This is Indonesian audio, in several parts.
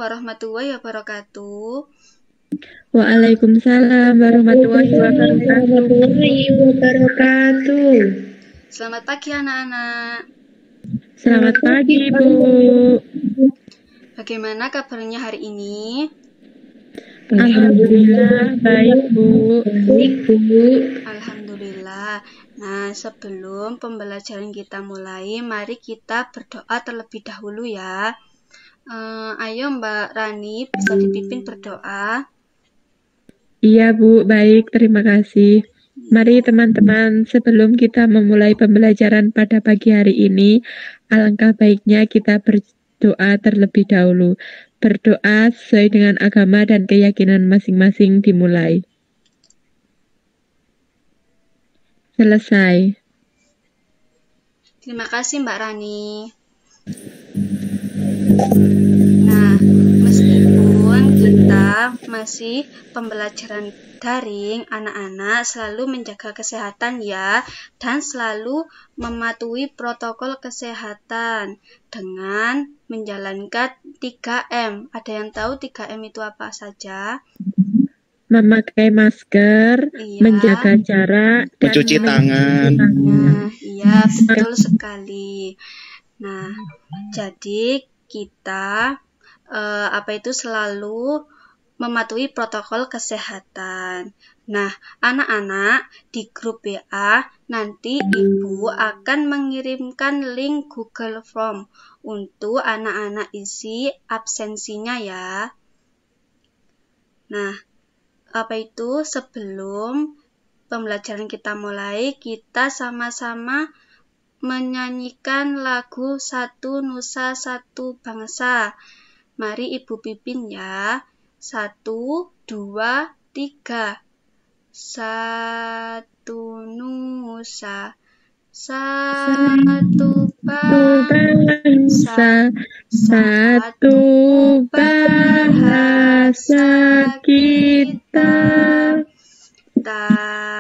warahmatullahi wabarakatuh. Waalaikumsalam warahmatullahi wabarakatuh. Selamat pagi anak-anak. Selamat pagi, Bu. Bagaimana kabarnya hari ini? Alhamdulillah baik, Bu. Alhamdulillah. Nah, sebelum pembelajaran kita mulai, mari kita berdoa terlebih dahulu ya. Ayo Mbak Rani, bisa dipimpin berdoa. Iya, Bu. Baik, terima kasih. Mari teman-teman, sebelum kita memulai pembelajaran pada pagi hari ini, alangkah baiknya kita berdoa terlebih dahulu. Berdoa sesuai dengan agama dan keyakinan masing-masing dimulai. Selesai. Terima kasih Mbak Rani. Nah, meskipun kita masih pembelajaran daring, anak-anak selalu menjaga kesehatan ya, dan selalu mematuhi protokol kesehatan dengan menjalankan 3M. Ada yang tahu 3M itu apa saja? Memakai masker, menjaga jarak, dan mencuci tangan. Nah, iya, betul sekali. Nah, jadi kita selalu mematuhi protokol kesehatan. Nah, anak-anak di grup WA nanti Ibu akan mengirimkan link Google Form untuk anak-anak isi absensinya ya. Nah, sebelum pembelajaran kita mulai, kita sama-sama menyanyikan lagu Satu Nusa Satu Bangsa. Mari Ibu pimpin ya. 1, 2, 3. Satu nusa, satu bangsa, satu bahasa kita.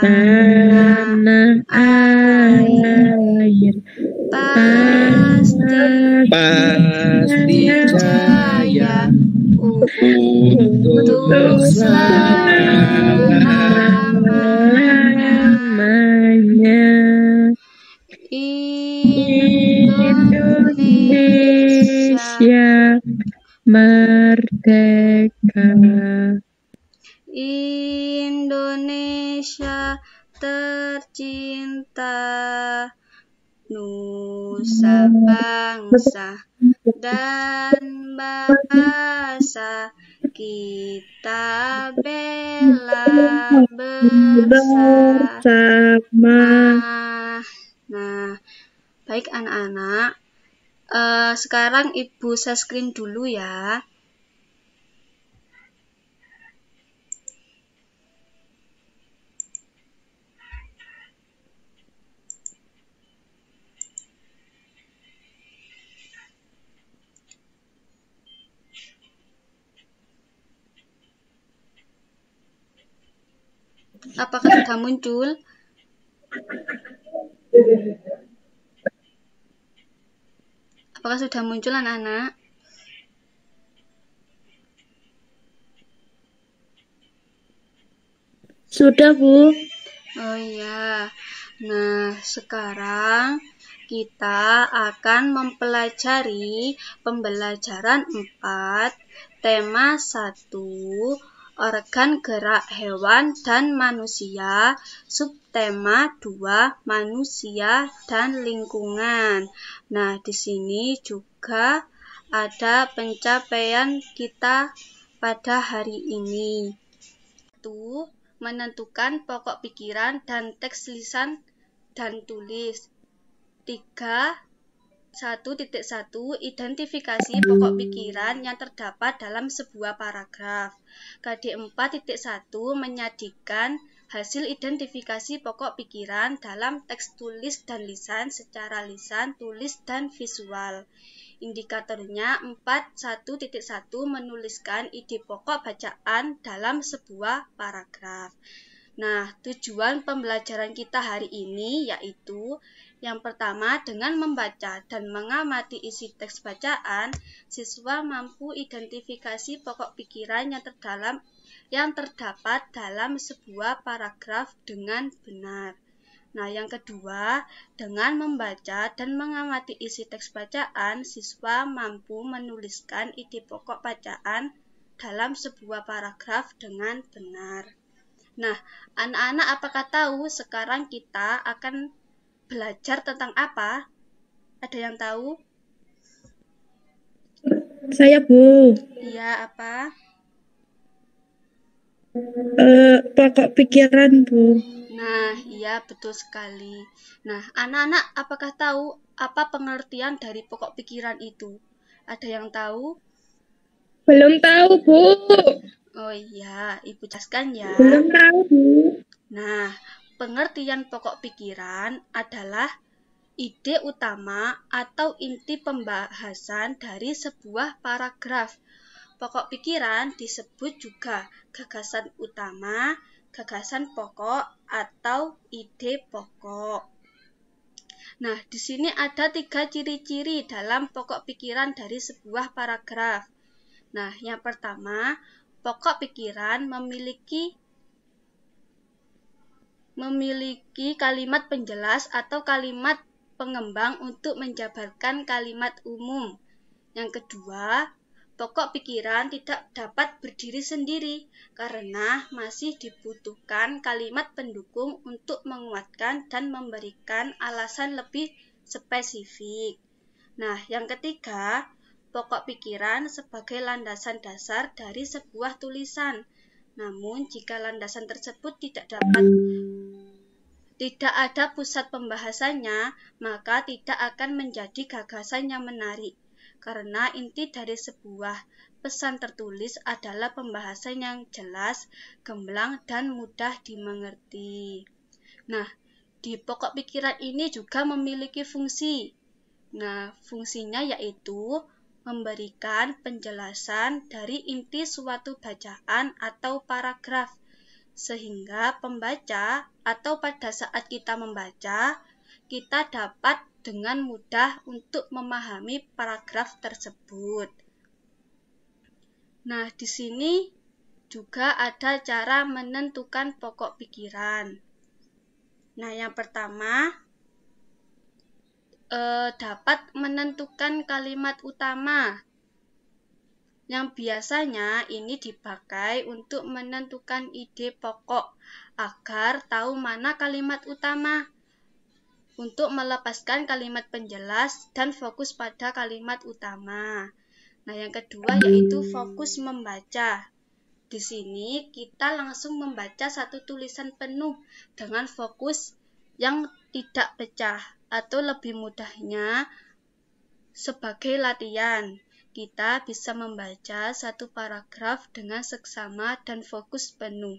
Tanah air pasti jaya untuk selama-lamanya. Indonesia merdeka. Indonesia tercinta, nusa bangsa dan bahasa kita bela bersama. Nah, baik anak-anak. Sekarang Ibu share screen dulu ya. Apakah sudah muncul? Apakah sudah muncul anak-anak? Sudah, Bu. Oh iya. Nah, sekarang kita akan mempelajari pembelajaran 4, tema 1, organ gerak hewan dan manusia, subtema 2, manusia dan lingkungan. Nah, di sini juga ada pencapaian kita pada hari ini. Menentukan pokok pikiran dan teks lisan dan tulis. 1.1 Identifikasi pokok pikiran yang terdapat dalam sebuah paragraf. KD 4.1 Menyajikan hasil identifikasi pokok pikiran dalam teks tulis dan lisan secara lisan, tulis, dan visual. Indikatornya 4.1.1 Menuliskan ide pokok bacaan dalam sebuah paragraf. Nah, tujuan pembelajaran kita hari ini yaitu yang pertama, dengan membaca dan mengamati isi teks bacaan, siswa mampu identifikasi pokok pikiran yang terdapat dalam sebuah paragraf dengan benar. Nah, yang kedua, dengan membaca dan mengamati isi teks bacaan, siswa mampu menuliskan ide pokok bacaan dalam sebuah paragraf dengan benar. Nah, anak-anak apakah tahu sekarang kita akan belajar tentang apa? Ada yang tahu? Saya, Bu. Iya, apa? Pokok pikiran, Bu. Nah, iya betul sekali. Nah, anak-anak apakah tahu apa pengertian dari pokok pikiran itu? Ada yang tahu? Belum tahu, Bu. Oh iya, Ibu jelaskan ya. Belum tahu, Bu. Nah, pengertian pokok pikiran adalah ide utama atau inti pembahasan dari sebuah paragraf. Pokok pikiran disebut juga gagasan utama, gagasan pokok, atau ide pokok. Nah, di sini ada 3 ciri-ciri dalam pokok pikiran dari sebuah paragraf. Nah, yang pertama, pokok pikiran memiliki kalimat penjelas atau kalimat pengembang untuk menjabarkan kalimat umum. Yang kedua, pokok pikiran tidak dapat berdiri sendiri karena masih dibutuhkan kalimat pendukung untuk menguatkan dan memberikan alasan lebih spesifik. Nah, yang ketiga, pokok pikiran sebagai landasan dasar dari sebuah tulisan. Namun, jika landasan tersebut tidak ada pusat pembahasannya, maka tidak akan menjadi gagasan yang menarik. Karena inti dari sebuah pesan tertulis adalah pembahasan yang jelas, gamblang, dan mudah dimengerti. Nah, di pokok pikiran ini juga memiliki fungsi. Nah, fungsinya yaitu memberikan penjelasan dari inti suatu bacaan atau paragraf, sehingga pembaca atau pada saat kita membaca, kita dapat dengan mudah untuk memahami paragraf tersebut. Nah, di sini juga ada cara menentukan pokok pikiran. Nah, yang pertama, dapat menentukan kalimat utama, yang biasanya ini dipakai untuk menentukan ide pokok agar tahu mana kalimat utama, untuk melepaskan kalimat penjelas dan fokus pada kalimat utama. Nah, yang kedua yaitu fokus membaca. Di sini kita langsung membaca satu tulisan penuh dengan fokus yang tidak pecah, atau lebih mudahnya sebagai latihan. Kita bisa membaca satu paragraf dengan seksama dan fokus penuh.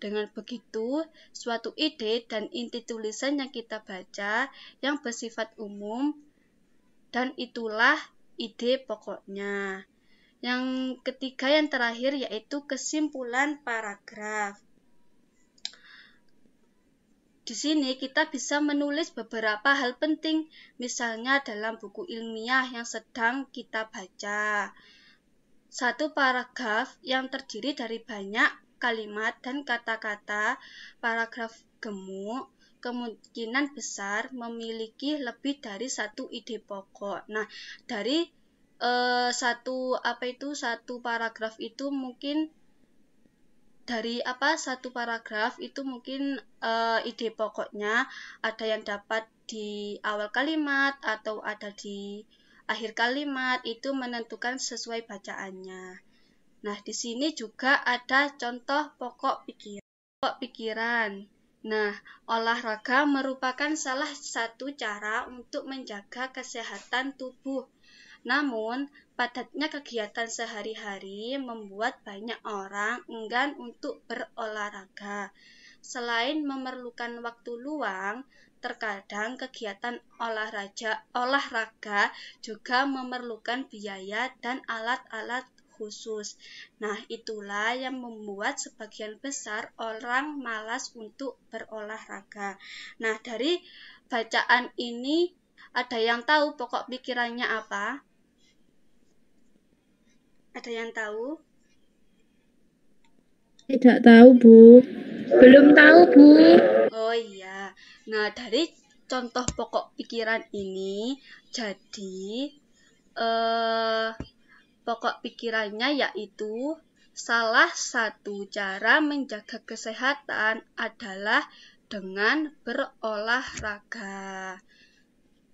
Dengan begitu, suatu ide dan inti tulisan yang kita baca yang bersifat umum, dan itulah ide pokoknya. Yang ketiga, yang terakhir, yaitu kesimpulan paragraf. Di sini kita bisa menulis beberapa hal penting, misalnya dalam buku ilmiah yang sedang kita baca. Satu paragraf yang terdiri dari banyak kalimat dan kata-kata, paragraf gemuk, kemungkinan besar memiliki lebih dari satu ide pokok. Nah, dari satu paragraf itu mungkin ide pokoknya ada yang dapat di awal kalimat atau ada di akhir kalimat, itu menentukan sesuai bacaannya. Nah, di sini juga ada contoh pokok pikiran. Nah, olahraga merupakan salah satu cara untuk menjaga kesehatan tubuh. Namun, padatnya kegiatan sehari-hari membuat banyak orang enggan untuk berolahraga. Selain memerlukan waktu luang, terkadang kegiatan olahraga juga memerlukan biaya dan alat-alat khusus. Nah, itulah yang membuat sebagian besar orang malas untuk berolahraga. Nah, dari bacaan ini ada yang tahu pokok pikirannya apa? Ada yang tahu? Tidak tahu, Bu. Belum tahu, Bu. Oh iya. Nah, dari contoh pokok pikiran ini, jadi pokok pikirannya yaitu salah satu cara menjaga kesehatan adalah dengan berolahraga.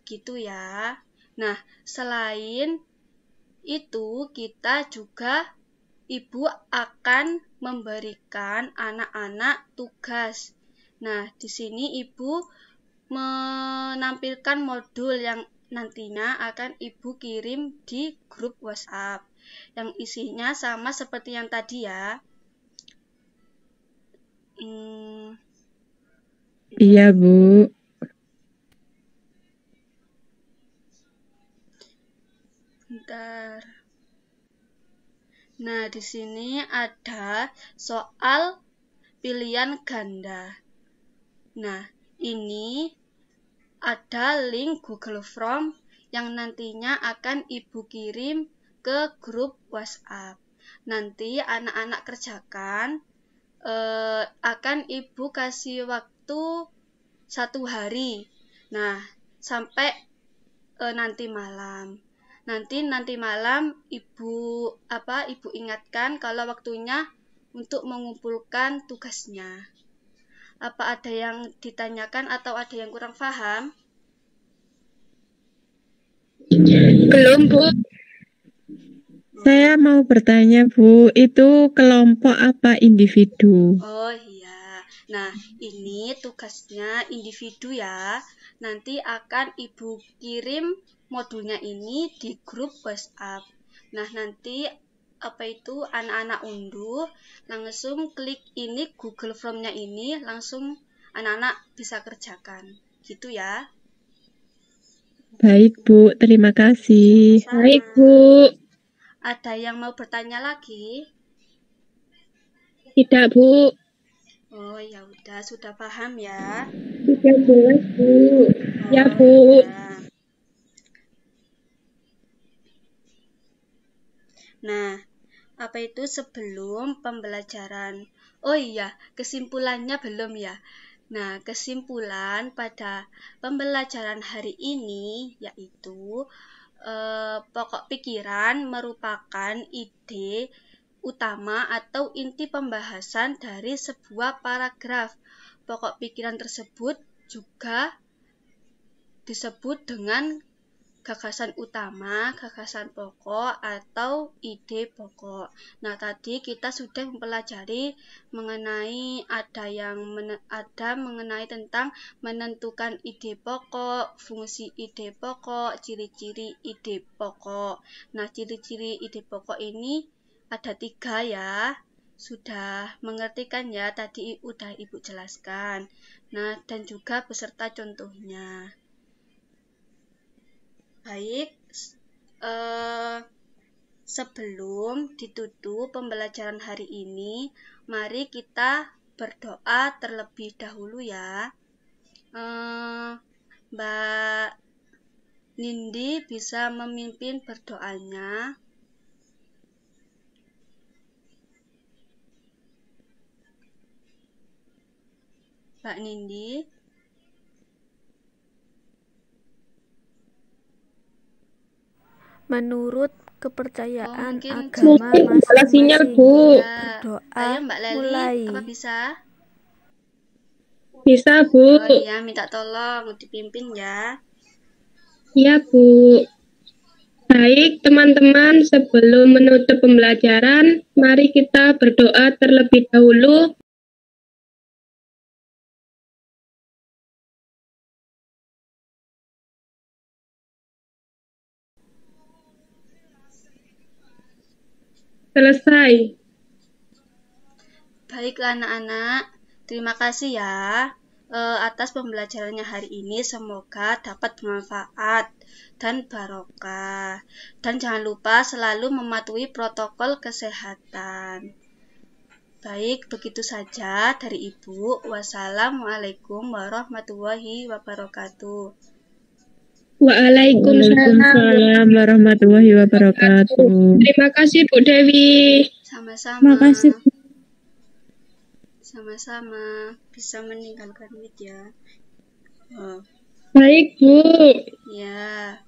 Gitu ya. Nah, selain itu kita juga ibu akan memberikan anak-anak tugas. Nah, di sini ibu menampilkan modul yang nantinya akan ibu kirim di grup WhatsApp yang isinya sama seperti yang tadi ya. Iya, Bu. Bentar. Nah, di sini ada soal pilihan ganda. Nah, ini ada link Google Form yang nantinya akan ibu kirim ke grup WhatsApp. Nanti anak-anak kerjakan, akan ibu kasih waktu 1 hari. Nah, sampai nanti malam. Nanti malam ibu ingatkan kalau waktunya untuk mengumpulkan tugasnya. Apa ada yang ditanyakan atau ada yang kurang paham? Belum, Bu. Saya mau bertanya, Bu, itu kelompok apa individu? Oh iya. Nah, ini tugasnya individu ya. Nanti akan ibu kirim modulnya ini di grup WhatsApp. Nah, nanti anak-anak unduh, langsung klik ini Google Form-nya ini, langsung anak-anak bisa kerjakan. Gitu ya. Baik, Bu. Terima kasih. Sama-sama. Baik, Bu. Ada yang mau bertanya lagi? Tidak, Bu. Oh, ya udah, sudah paham ya. Sudah jelas, Bu. Ya, Oh, Bu. ya. Nah, apa itu sebelum pembelajaran? Oh iya, kesimpulannya belum ya. Nah, kesimpulan pada pembelajaran hari ini yaitu pokok pikiran merupakan ide utama atau inti pembahasan dari sebuah paragraf. Pokok pikiran tersebut juga disebut dengan gagasan utama, gagasan pokok, atau ide pokok. Nah, tadi kita sudah mempelajari mengenai mengenai tentang menentukan ide pokok, fungsi ide pokok, ciri-ciri ide pokok. Nah, ciri-ciri ide pokok ini ada 3 ya. Sudah mengerti kan ya? Tadi udah Ibu jelaskan. Nah, dan juga beserta contohnya. Baik, sebelum ditutup pembelajaran hari ini, mari kita berdoa terlebih dahulu ya. Mbak Nindi bisa memimpin berdoanya. Mbak Nindi. Menurut kepercayaan mungkin agama masing-masing, ya. berdoa Ayo Mbak Leli, mulai. apa bisa? Bisa, Bu. Oh iya, minta tolong dipimpin ya. Iya, Bu. Baik, teman-teman, sebelum menutup pembelajaran, mari kita berdoa terlebih dahulu. Selesai. Baiklah anak-anak, terima kasih ya. atas pembelajarannya hari ini. Semoga dapat bermanfaat dan barokah. Dan jangan lupa selalu mematuhi protokol kesehatan. Baik, begitu saja dari Ibu. Wassalamualaikum warahmatullahi wabarakatuh. Waalaikumsalam warahmatullahi wabarakatuh. Terima kasih Bu Dewi. Sama-sama. Terima kasih. Sama-sama. Bisa meninggalkan media. Baik Bu. Ya.